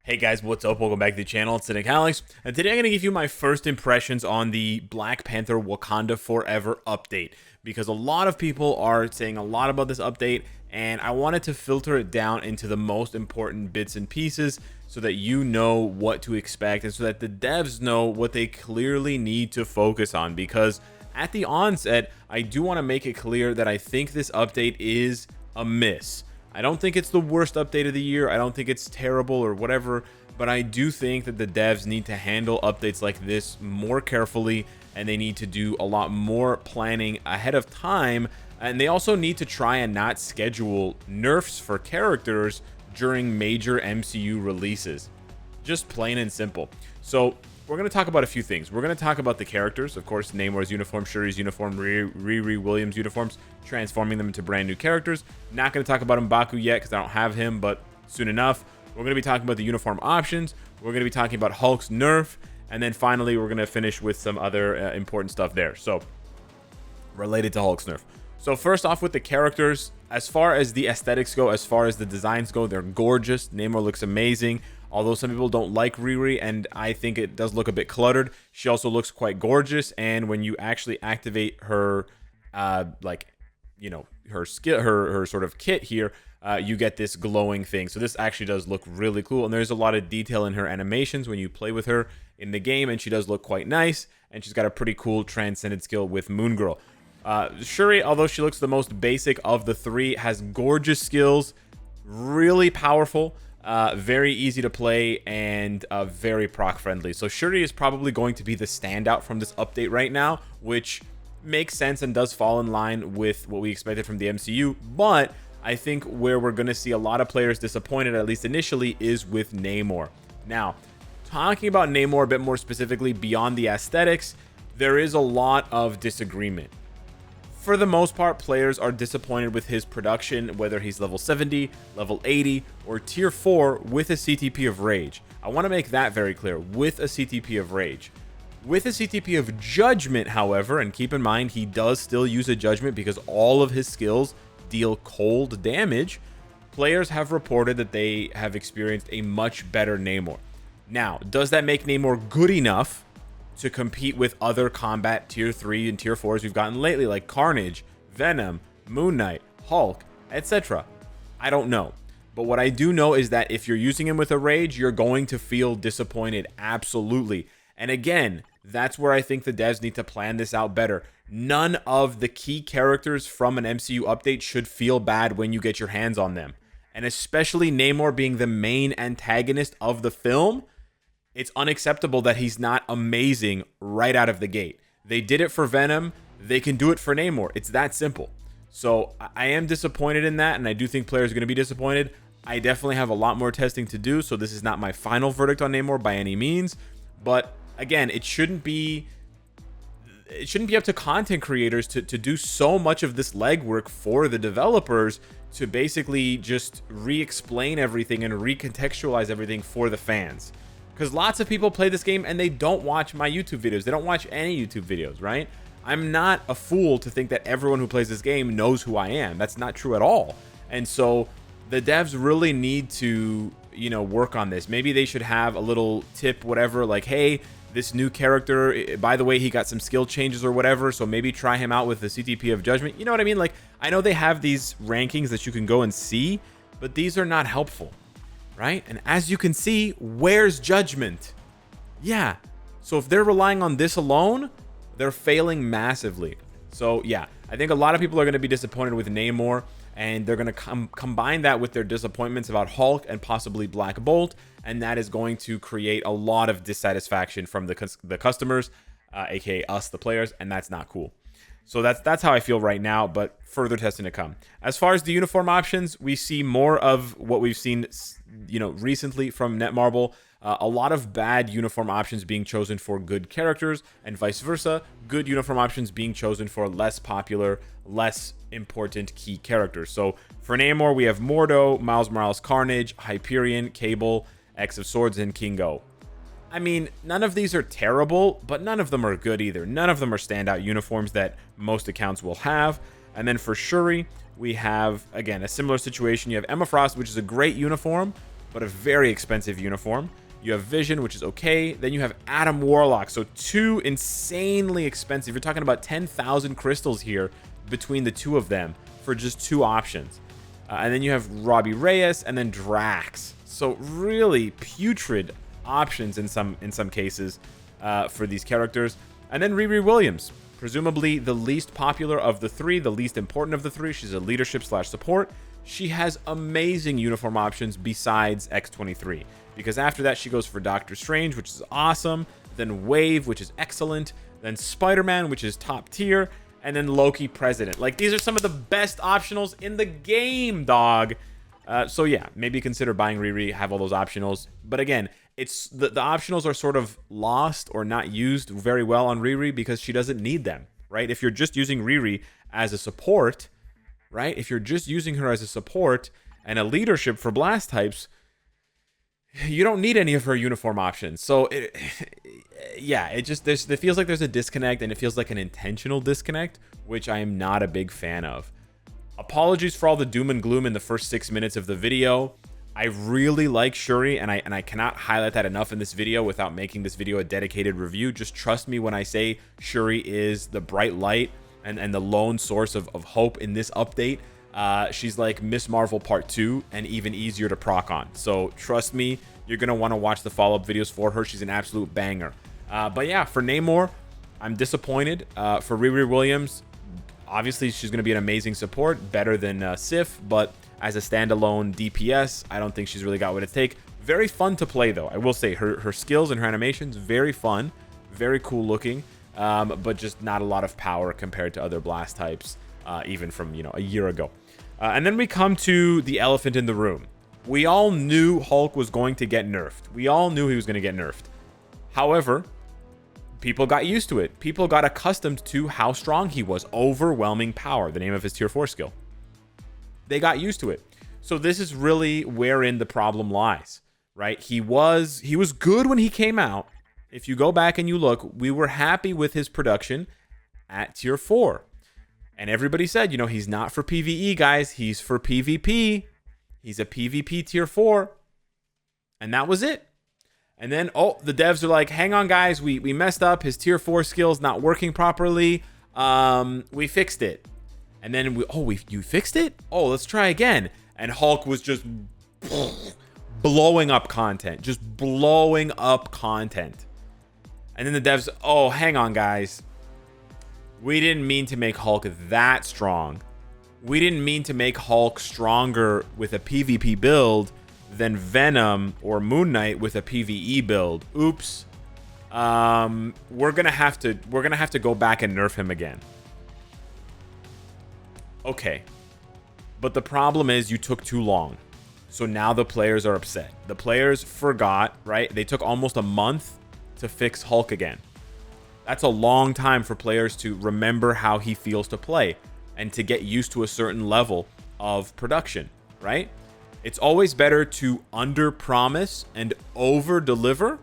Hey guys, what's up? Welcome back to the channel. It's Cynicalex, and today I'm going to give you my first impressions on the Black Panther Wakanda Forever update, because a lot of people are saying a lot about this update, and I wanted to filter it down into the most important bits and pieces so that you know what to expect and so that the devs know what they clearly need to focus on. Because at the onset, I do want to make it clear that I think this update is a miss. I don't think it's the worst update of the year. I don't think it's terrible or whatever, but I do think that the devs need to handle updates like this more carefully, and they need to do a lot more planning ahead of time. And they also need to try and not schedule nerfs for characters during major MCU releases. Just plain and simple. So we're going to talk about a few things. We're going to talk about the characters, of course, Namor's uniform, Shuri's uniform, Riri Williams' uniforms, transforming them into brand new characters. Not going to talk about M'Baku yet because I don't have him, but soon enough. We're going to be talking about the uniform options. We're going to be talking about Hulk's nerf. And then finally, we're going to finish with some other important stuff there. So related to Hulk's nerf. So first off with the characters, as far as the aesthetics go, as far as the designs go, they're gorgeous. Namor looks amazing. Although some people don't like Riri, and I think it does look a bit cluttered, she also looks quite gorgeous. And when you actually activate her, her skill, her sort of kit here, you get this glowing thing. So this actually does look really cool, and there's a lot of detail in her animations when you play with her in the game, and she does look quite nice. And she's got a pretty cool transcended skill with Moon Girl. Shuri, although she looks the most basic of the three, has gorgeous skills, really powerful. Very easy to play, and very proc friendly. So Shuri is probably going to be the standout from this update right now, which makes sense and does fall in line with what we expected from the MCU. But I think where we're going to see a lot of players disappointed, at least initially, is with Namor. Now, talking about Namor a bit more specifically beyond the aesthetics, there is a lot of disagreement. For the most part, players are disappointed with his production, whether he's level 70, level 80, or tier 4 with a CTP of Rage. I want to make that very clear, with a CTP of Rage. With a CTP of Judgment, however, and keep in mind he does still use a Judgment because all of his skills deal cold damage, players have reported that they have experienced a much better Namor. Now, does that make Namor good enough to compete with other combat tier 3 and tier 4s we've gotten lately, like Carnage, Venom, Moon Knight, Hulk, etc.? I don't know. But what I do know is that if you're using him with a Rage, you're going to feel disappointed, absolutely. And again, that's where I think the devs need to plan this out better. None of the key characters from an MCU update should feel bad when you get your hands on them. And especially Namor being the main antagonist of the film, it's unacceptable that he's not amazing right out of the gate. They did it for Venom. They can do it for Namor. It's that simple. So I am disappointed in that, and I do think players are going to be disappointed. I definitely have a lot more testing to do, so this is not my final verdict on Namor by any means. But again, it shouldn't be up to content creators to do so much of this legwork for the developers to basically just re-explain everything and recontextualize everything for the fans. Because lots of people play this game and they don't watch my YouTube videos. They don't watch any YouTube videos, right? I'm not a fool to think that everyone who plays this game knows who I am. That's not true at all. And so the devs really need to, work on this. Maybe they should have a little tip, whatever, like, hey, this new character, by the way, he got some skill changes or whatever, so maybe try him out with the CTP of Judgment. You know what I mean? Like, I know they have these rankings that you can go and see, but these are not helpful. Right? And as you can see, where's Judgment? Yeah. So if they're relying on this alone, they're failing massively. So yeah, I think a lot of people are going to be disappointed with Namor, and they're going to combine that with their disappointments about Hulk and possibly Black Bolt, and that is going to create a lot of dissatisfaction from the customers, aka us, the players, and that's not cool. So that's how I feel right now, but further testing to come. As far as the uniform options, we see more of what we've seen, recently from Netmarble. A lot of bad uniform options being chosen for good characters, and vice versa. Good uniform options being chosen for less popular, less important key characters. So for Namor, we have Mordo, Miles Morales, Carnage, Hyperion, Cable, X of Swords, and Kingo. I mean, none of these are terrible, but none of them are good either. None of them are standout uniforms that most accounts will have. And then for Shuri, we have, again, a similar situation. You have Emma Frost, which is a great uniform, but a very expensive uniform. You have Vision, which is okay. Then you have Adam Warlock. So 2 insanely expensive. You're talking about 10,000 crystals here between the 2 of them for just 2 options. And then you have Robbie Reyes and then Drax. So really putrid options in some cases for these characters. And then Riri Williams, presumably the least popular of the 3, the least important of the 3. She's a leadership / support. She has amazing uniform options besides X-23, because after that she goes for Doctor Strange, which is awesome, then Wave, which is excellent, then Spider-Man, which is top tier, and then Loki President. Like, these are some of the best optionals in the game, dog. So yeah, maybe consider buying Riri, have all those optionals. But again, it's the optionals are sort of lost or not used very well on Riri because she doesn't need them, right? If you're just using Riri as a support, right? If you're just using her as a support and a leadership for blast types, you don't need any of her uniform options. So yeah, it feels like there's a disconnect, and it feels like an intentional disconnect, which I am not a big fan of. Apologies for all the doom and gloom in the first 6 minutes of the video. I really like Shuri, and I cannot highlight that enough in this video without making this video a dedicated review. Just trust me when I say Shuri is the bright light and the lone source of hope in this update. She's like Miss Marvel Part 2 and even easier to proc on. So trust me, you're going to want to watch the follow-up videos for her. She's an absolute banger. But yeah, for Namor, I'm disappointed. For Riri Williams, obviously she's going to be an amazing support, better than Sif, but as a standalone DPS, I don't think she's really got what it takes. Very fun to play, though. I will say her skills and her animations, very fun, very cool looking, but just not a lot of power compared to other blast types, even from, a year ago. And then we come to the elephant in the room. We all knew Hulk was going to get nerfed. We all knew he was going to get nerfed. However, people got used to it. People got accustomed to how strong he was. Overwhelming power, the name of his tier 4 skill. They got used to it. So this is really wherein the problem lies, right? He was good when he came out. If you go back and you look, we were happy with his production at tier 4. And everybody said, he's not for PvE, guys. He's for PvP. He's a PvP tier 4. And that was it. And then, the devs are like, hang on, guys. We messed up. His tier 4 skill's not working properly. We fixed it. And then you fixed it? Oh, let's try again. And Hulk was just blowing up content. Just blowing up content. And then the devs, hang on, guys. We didn't mean to make Hulk that strong. We didn't mean to make Hulk stronger with a PvP build than Venom or Moon Knight with a PvE build. Oops. We're gonna have to go back and nerf him again. Okay. But the problem is you took too long. So now the players are upset. The players forgot, right? They took almost a month to fix Hulk again. That's a long time for players to remember how he feels to play and to get used to a certain level of production, right? It's always better to under-promise and over-deliver,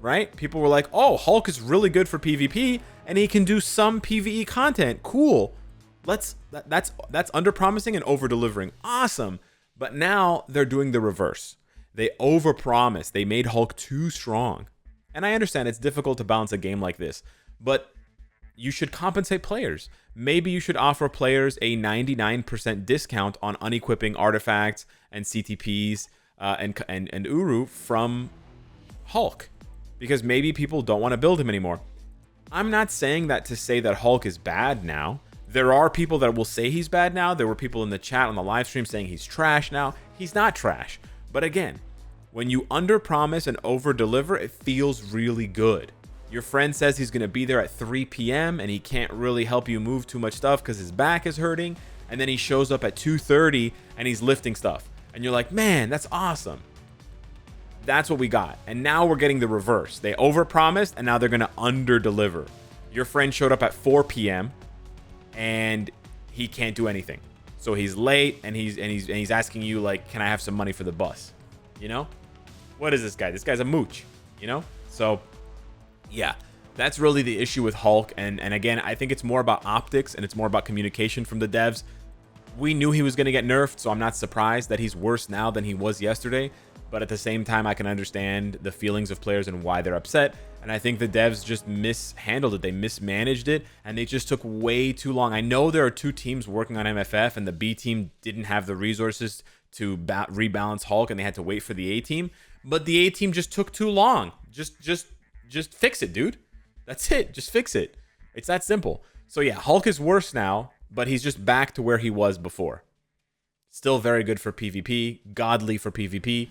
right? People were like, Hulk is really good for PvP and he can do some PvE content. Cool. That's under-promising and over-delivering. Awesome. But now they're doing the reverse. They over-promise. They made Hulk too strong. And I understand it's difficult to balance a game like this, but you should compensate players. Maybe you should offer players a 99% discount on unequipping artifacts and CTPs and Uru from Hulk, because maybe people don't want to build him anymore. I'm not saying that to say that Hulk is bad now. There are people that will say he's bad now. There were people in the chat on the live stream saying he's trash now. He's not trash. But again, when you under-promise and over-deliver, it feels really good. Your friend says he's going to be there at 3 p.m. and he can't really help you move too much stuff because his back is hurting. And then he shows up at 2:30 and he's lifting stuff. And you're like, man, that's awesome. That's what we got. And now we're getting the reverse. They over-promised and now they're going to under-deliver. Your friend showed up at 4 p.m. and he can't do anything. So he's late and he's asking you, like, can I have some money for the bus? What is this guy? This guy's a mooch, So yeah, that's really the issue with Hulk. And again, I think it's more about optics and it's more about communication from the devs. we knew he was going to get nerfed, so I'm not surprised that he's worse now than he was yesterday. But at the same time, I can understand the feelings of players and why they're upset. And I think the devs just mishandled it. They mismanaged it, and they just took way too long. I know there are 2 teams working on MFF, and the B team didn't have the resources to rebalance Hulk, and they had to wait for the A team. But the A team just took too long. Just fix it, dude. That's it. Just fix it. It's that simple. So yeah, Hulk is worse now, but he's just back to where he was before. Still very good for PvP, godly for PvP.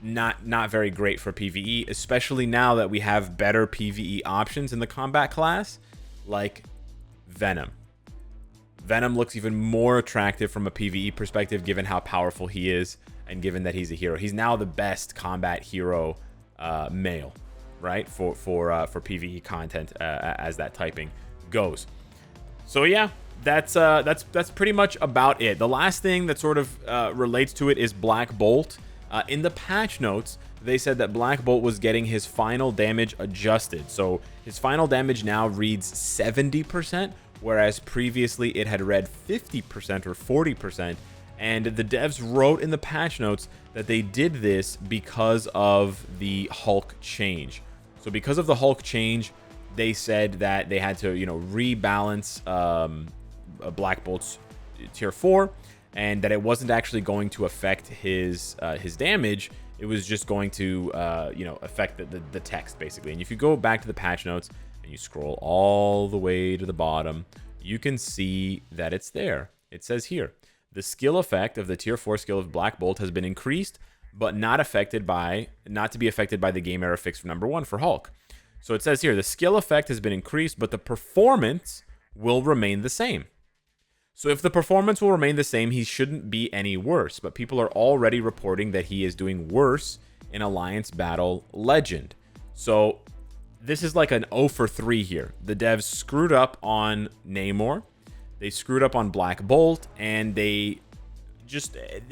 Not very great for PvE, especially now that we have better PvE options in the combat class, like Venom. Venom looks even more attractive from a PvE perspective, given how powerful he is, and given that he's a hero. He's now the best combat hero male, right? For PvE content as that typing goes. So yeah, that's pretty much about it. The last thing that sort of relates to it is Black Bolt. In the patch notes, they said that Black Bolt was getting his final damage adjusted. So his final damage now reads 70%, whereas previously it had read 50% or 40%. And the devs wrote in the patch notes that they did this because of the Hulk change. So because of the Hulk change, they said that they had to, rebalance Black Bolt's tier 4. And that it wasn't actually going to affect his damage. It was just going to affect the text, basically. And if you go back to the patch notes and you scroll all the way to the bottom, you can see that it's there. It says here, the skill effect of the tier 4 skill of Black Bolt has been increased, but not to be affected by the game error fix from #1 for Hulk. So it says here, the skill effect has been increased, but the performance will remain the same. So if the performance will remain the same, he shouldn't be any worse. But people are already reporting that he is doing worse in Alliance Battle Legend. So this is like an 0 for 3 here. The devs screwed up on Namor. They screwed up on Black Bolt. And it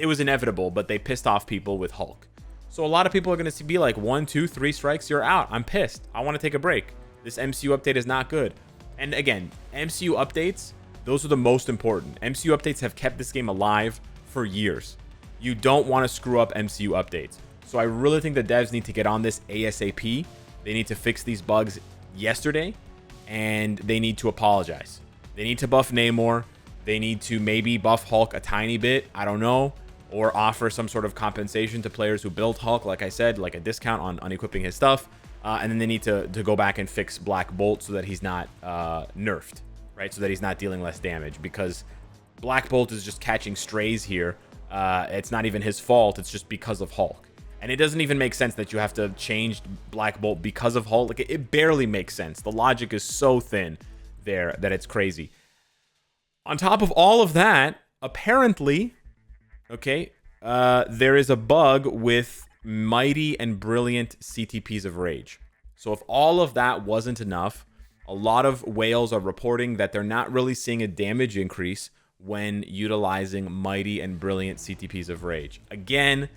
was inevitable, but they pissed off people with Hulk. So a lot of people are going to be like, 1, 2, 3 strikes, you're out. I'm pissed. I want to take a break. This MCU update is not good. And again, MCU updates, those are the most important. MCU updates have kept this game alive for years. You don't want to screw up MCU updates. So I really think the devs need to get on this ASAP. They need to fix these bugs yesterday, and they need to apologize. They need to buff Namor. They need to maybe buff Hulk a tiny bit. I don't know. Or offer some sort of compensation to players who build Hulk, like I said, like a discount on equipping his stuff. And then they need to go back and fix Black Bolt so that he's not nerfed. Right, so that he's not dealing less damage, because Black Bolt is just catching strays here. It's not even his fault. It's just because of Hulk. And it doesn't even make sense that you have to change Black Bolt because of Hulk. Like, it barely makes sense. The logic is so thin there that it's crazy. On top of all of that, apparently, there is a bug with mighty and brilliant CTPs of Rage. So if all of that wasn't enough, a lot of whales are reporting that they're not really seeing a damage increase when utilizing mighty and brilliant CTPs of Rage. Again,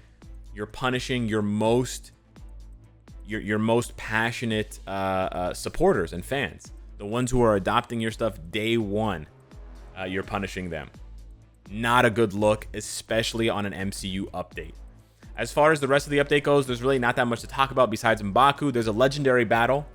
you're punishing your most passionate supporters and fans, the ones who are adopting your stuff day one. You're punishing them. Not a good look, especially on an MCU update. As far as the rest of the update goes, there's really not that much to talk about besides M'Baku. There's a legendary battle.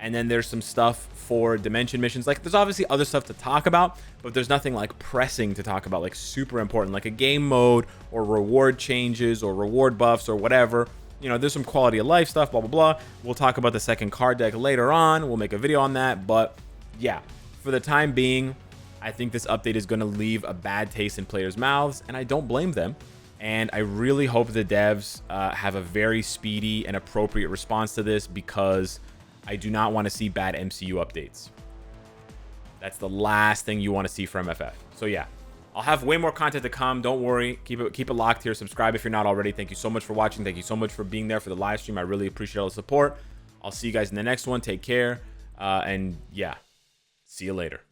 And then there's some stuff for dimension missions. Like, there's obviously other stuff to talk about, but there's nothing like pressing to talk about, like super important, like a game mode or reward changes or reward buffs or whatever. There's some quality of life stuff, blah, blah, blah. We'll talk about the second card deck later on. We'll make a video on that. But yeah, for the time being, I think this update is going to leave a bad taste in players' mouths, and I don't blame them. And I really hope the devs have a very speedy and appropriate response to this, because I do not want to see bad MCU updates. That's the last thing you want to see from MFF. So yeah, I'll have way more content to come. Don't worry. Keep it locked here. Subscribe if you're not already. Thank you so much for watching. Thank you so much for being there for the live stream. I really appreciate all the support. I'll see you guys in the next one. Take care. And yeah, see you later.